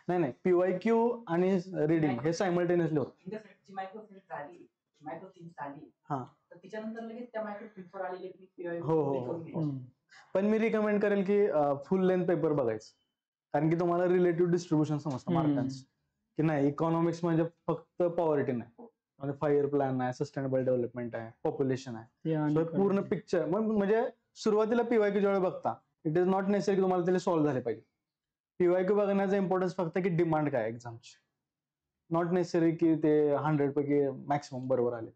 नाही नाही, पीवायक्यू आणि रिडिंग हे सायमल्टेनियसली होतं. हा तर त्याच्यानंतर लगेच त्या मायक्रो फिल्मवर आलेले की PYQ हो हो करून घ्यायचे. हो. पण मी रिकमेंड करेल की फुल लेंथ पेपर बघायचं, कारण की तुम्हाला रिलेटिव्ह डिस्ट्रीब्युशन समजतं मार्कांचं. की नाही, इकॉनॉमिक्स म्हणजे फक्त पॉवर्टी नाही, म्हणजे 5 year प्लॅन आहे, सस्टेनेबल डेव्हलपमेंट आहे, पॉप्युलेशन आहे. So पूर्ण पिक्चर म्हणजे सुरुवातीला पीवायक्यू ज्यावेळी बघता, इट इज नॉट नेसेसरी तुम्हाला त्याला सॉल्व्ह झाले पाहिजे. पीवायक्यू बघण्याचा इम्पॉर्टन्स फक्त की डिमांड काय एक्झामची, नॉट नेसेसरी की ते 100 पैकी मॅक्सिमम बरोबर आले.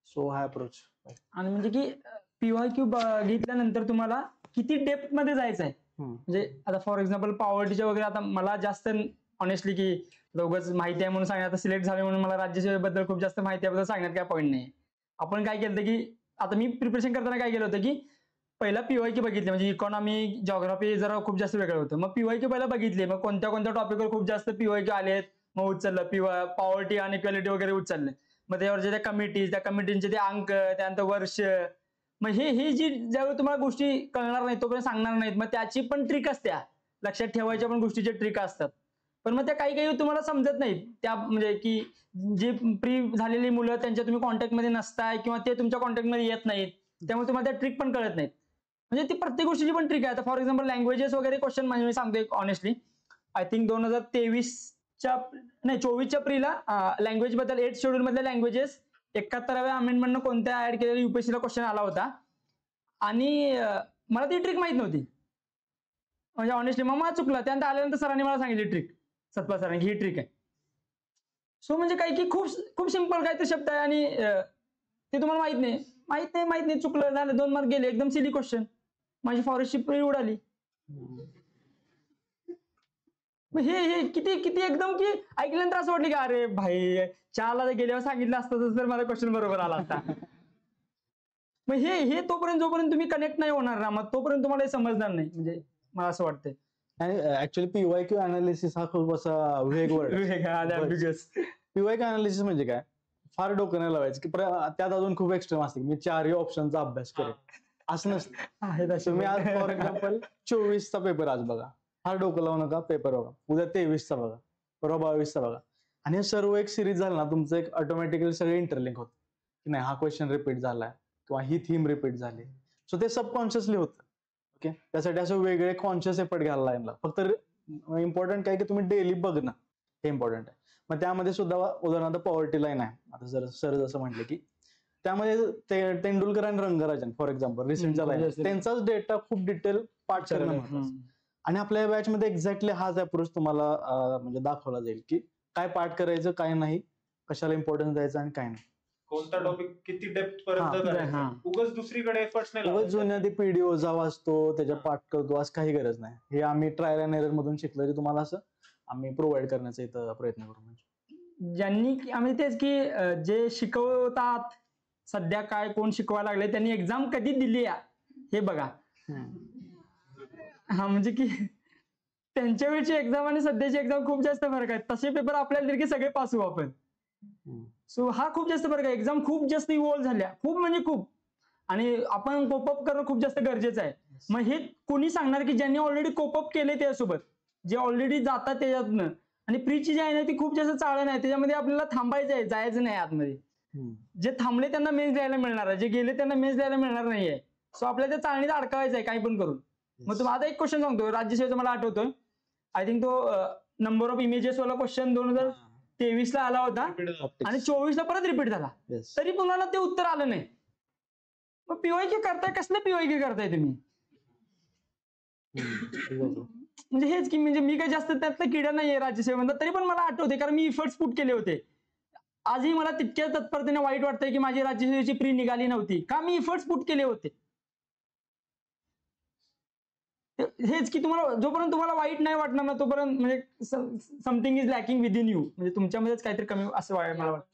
सो हा अप्रोच. आणि म्हणजे की पीवायक्यू बघितल्यानंतर तुम्हाला किती डेप्थ मध्ये जायचं आहे. म्हणजे आता फॉर एक्झाम्पल पॉवर्टीच्या वगैरे, आता मला जास्त ऑनेस्टली की दोघंच माहिती आहे म्हणून सांगण्यात, आता सिलेक्ट झाले म्हणून मला राज्यसेवेबद्दल खूप जास्त माहिती आहे सांगण्यात काय पॉईंट नाही. आपण काय केलं की आता मी प्रिपरेशन करताना काय केलं होतं की पहिला पीवायक्यू बघितले, म्हणजे इकॉनॉमी जॉग्राफी जरा खूप जास्त वेगळं होतं. मग पीवायक्यू पहिला बघितले, मग कोणत्या कोणत्या टॉपिकवर खूप जास्त पीवायक्यू आलेत, मग उचललं पॉवर्टी आणि इक्वॅलिटी वगैरे उचलले. मग त्यावरच्या त्या कमिटीचे ते अंक, त्यानंतर वर्ष, मग हे जी ज्यावेळी तुम्हाला गोष्टी कळणार नाहीत तोपर्यंत सांगणार नाहीत, मग त्याची पण ट्रिक असते, लक्षात ठेवायच्या पण गोष्टीचे ट्रिक असतात. पण मग त्या काही तुम्हाला समजत नाहीत, त्या म्हणजे की जे प्री झालेली मुलं त्यांच्या तुम्ही कॉन्टॅक्टमध्ये नसताय किंवा ते तुमच्या कॉन्टॅक्टमध्ये येत नाहीत, त्यामुळे तुम्हाला त्या ट्रिक पण कळत नाहीत. म्हणजे ती प्रत्येक गोष्टीची पण ट्रिक आहे. आता फॉर एक्झाम्पल लँग्वेजेस वगैरे क्वेश्चन म्हणजे मी सांगतो ऑनेस्टली, आय थिंक 2023च्या प्रीला लँग्वेज बद्दल 8th शेड्यूल मधल्या लँग्वेजेस 71व्या अमेंडमेंटनं कोणत्या ऍड केलेल्या युपीएससीला क्वेश्चन आला होता, आणि मला ती ट्रिक माहित नव्हती. म्हणजे ऑनेस्टली मग मला चुकलं. त्यानंतर आल्यानंतर सरांनी मला सांगितली ट्रिक, सतपा सरांनी, ही ट्रिक आहे. सो म्हणजे काही की खूप सिंपल काहीतरी शब्द आहे आणि ते तुम्हाला माहित नाही, चुकलं झालं, 2 मार्क गेले, एकदम सिली क्वेश्चन. माझी फॉरेस्टची प्री उडाली. हे किती एकदम की ऐकल्यानंतर असं वाटलं की अरे भाई, 4ला गेल्यावर सांगितलं असतं तर मला क्वेश्चन बरोबर आला असता. मग हे जोपर्यंत तुम्ही कनेक्ट नाही होणार ना, मग तोपर्यंत तुम्हाला हे समजणार नाही, म्हणजे मला असं वाटतंय. आणि ऍक्च्युअली पीवायक्यू अनालिसिस हा खूप असा वेग वर्ड. पीवायक्यू अनालिसिस म्हणजे काय, फार डोकं नाही लावायचं की त्यात अजून खूप एक्स्ट्रीम असते, मी 4ही ऑप्शनचा अभ्यास करेन असं नसतं. तुम्ही आज फॉर एक्झाम्पल 24चा पेपर आज बघा, फार डोकं लावू नका, पेपर बघा. उद्या 23चा बघा, परवा 22चा बघा, आणि हे सर्व एक सिरीज झालं ना, तुमचं एक ऑटोमॅटिकली सगळे इंटरलिंक होतं की नाही, हा क्वेश्चन रिपीट झालाय किंवा ही थीम रिपीट झाली. सो ते सबकॉन्शियसली होतं. ओके, त्यासाठी असं वेगळे कॉन्शियस एफर्ट घ्यायला लागला. फक्त इम्पॉर्टंट काय की तुम्ही डेली बघणं हे इम्पॉर्टंट आहे. मग त्यामध्ये सुद्धा उदाहरणार्थ पॉवर्टी लाईन आहे, आता सर जसं म्हटले की त्यामध्ये तेंडुलकर आणि रंगराजन फॉर एक्झाम्पल रिसेंटच्या लाईन, त्यांचाच डेटा खूप डिटेल पाठ करणं, आणि आपल्या बॅच मध्ये एक्झॅक्टली हाच अप्रोच तुम्हाला म्हणजे दाखवला जाईल की काय पाठ करायचं, काय नाही, कशाला इम्पॉर्टन्स द्यायचं आणि काय नाही, कोणता टॉपिक किती डेप्थ पर्यंत करायचा. उगाच दुसरीकडे एफर्ट्स नाही उगाच जुन्या ते पीडीओ जा वाचतो, त्याच्या पाठ करतो, असं काही गरज नाही. हे आम्ही ट्रायल अँड एरर मधून शिकलं की तुम्हाला असं आम्ही प्रोव्हाइड करण्याचा इथं प्रयत्न करू. म्हणजे ज्यांनी आम्ही तेच की जे शिकवतात सध्या, काय कोण शिकवायला लागले, त्यांनी एक्झाम कधी दिली हे बघा. हा म्हणजे की त्यांच्या वेळची एक्झाम आणि सध्याची एक्झाम खूप जास्त फरक आहे. तसे पेपर आपल्याला दिले की सगळे पास होऊ आपण. सो हा खूप जास्त फरक आहे. एक्झाम खूप जास्त इव्हॉल्व झाल्या, खूप म्हणजे खूप, आणि आपण कोपअप करणं खूप जास्त गरजेचं आहे. मग हे कोणी सांगणार की ज्यांनी ऑलरेडी कोपअप केले त्यासोबत, जे ऑलरेडी जातात त्याच्यातनं, आणि प्रीची जी आहे ना ती खूप जास्त चाळण आहे, त्याच्यामध्ये आपल्याला थांबायचं आहे, जायचं नाही आतमध्ये. जे थांबले त्यांना मेन्स द्यायला मिळणार आहे, जे गेले त्यांना मेन्स द्यायला मिळणार नाहीये. सो आपल्याला त्या चाळणीत अडकावायचं आहे काही पण करून. मग तुम्हाला आता एक क्वेश्चन सांगतो, राज्यसेवेचा मला आठवतोय, आय थिंक तो नंबर ऑफ इमेजेस वाला क्वेश्चन 2023ला आला होता आणि 24ला परत रिपीट झाला, तरी तुम्हाला ते उत्तर आलं नाही. मग पीवायक्यू करताय, कसलं पीवायक्यू करताय तुम्ही? म्हणजे हेच की, म्हणजे मी काही जास्त त्यातलं किडा नाहीये राज्यसेवेमध्ये, तरी पण मला आठवते कारण मी इफर्ट्स पुट केले होते. आजही मला तितक्या तत्परतेने वाईट वाटतंय की माझी राज्यसेवेची प्री निघाली नव्हती, का मी इफर्ट्स पुट केले होते. हेच की तुम्हाला जोपर्यंत तुम्हाला वाईट नाही वाटणार ना, तोपर्यंत म्हणजे something is lacking within you, म्हणजे तुमच्यामध्येच काहीतरी कमी असं मला वाटतं.